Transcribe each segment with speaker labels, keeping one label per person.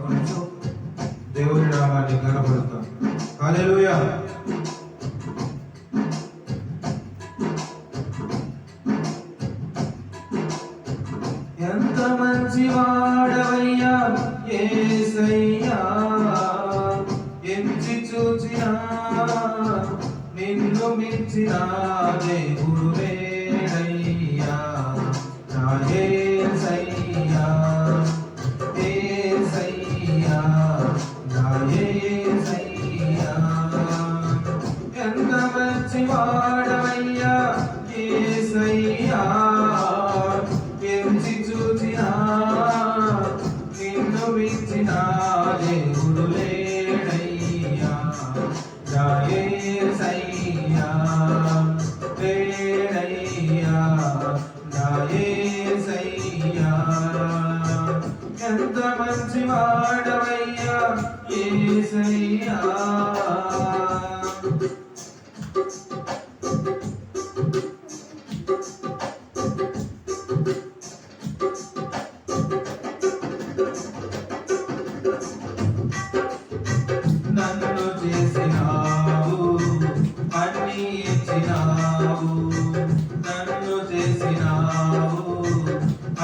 Speaker 1: కొంచెం దేవుని నామాన్ని కనబడతాం. హల్లెలూయా. ఎంత మంచి వాడవయ్యా యేసయ్యా, ఎంచి చూచినా నిన్ను మించిన దేవుడు లేడయ్యా. నా యేసయ్యా, యేసయ్యా, నా యేసయ్యా. ఎంత మంచి వాడవయ్యా యేసయ్యా, ఎంచి చూచినా నిన్ను మించిన దేవుడు లేడయ్యా. నా యేసయ్యా, లేడయ్యా, నా యేసయ్యా. ఎంత మంచి వాడవయ్యా యేసయ్యా. నన్ను చేసినావు, అన్ని ఇచ్చినావు. నన్ను చేసినావు,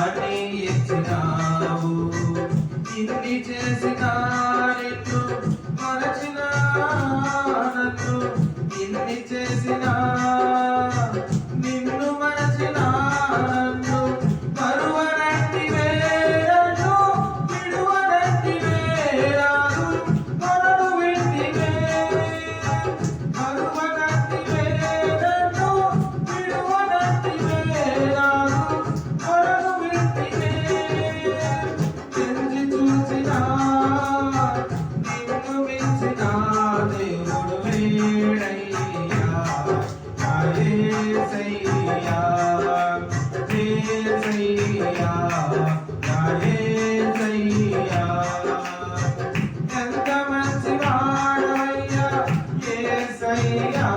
Speaker 1: అన్ని ఇచ్చినావు. ఇన్ని చేసినా నిన్ను మరచినా, నన్ను ఇన్ని చేసినా నిన్ను మరచినా, నన్ను మరువనంటివే, నన్ను విడువనంటివే. ఎంత మంచి వాడవయ్యా యేసయ్యా.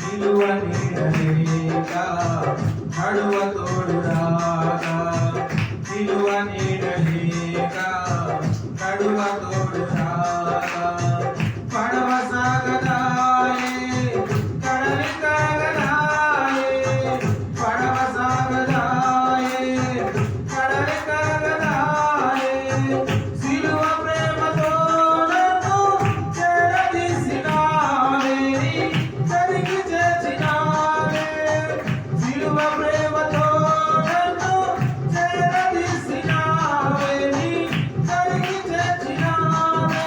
Speaker 1: నిలువ నీడలేక నడువ తోడు రాగా, నిలువ నీడలేక నడువ తోడు రాగా. పడవ సాగదాయే, కడలి కాగదాయే. పడవ సాగదాయే, కడలి కాగదాయే. సిలువ ప్రేమతో నన్ను చేరదీసినావే, తరికి చేర్చినావే. సిలువ ప్రేమతో నన్ను చేరదీసినావే, తరికి చేర్చినావే.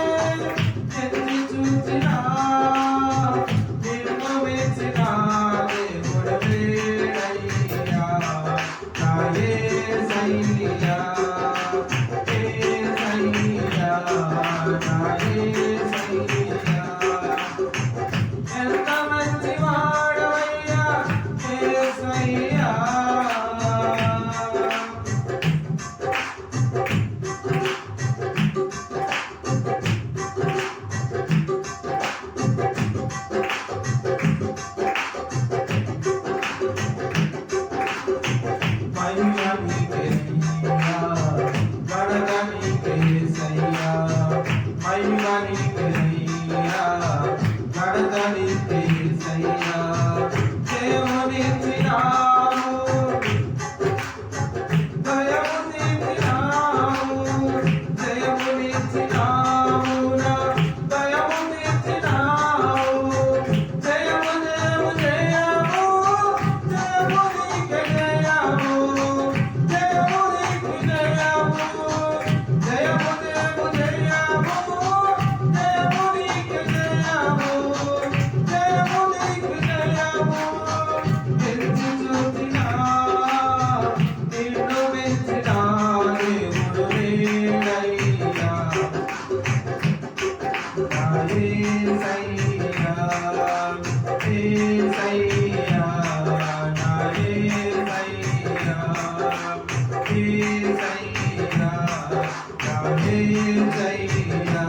Speaker 1: యేసయ్యా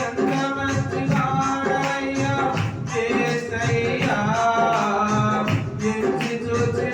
Speaker 1: ఎంత మంచివాడయ్యా యేసయ్యా ఎంచి చూచి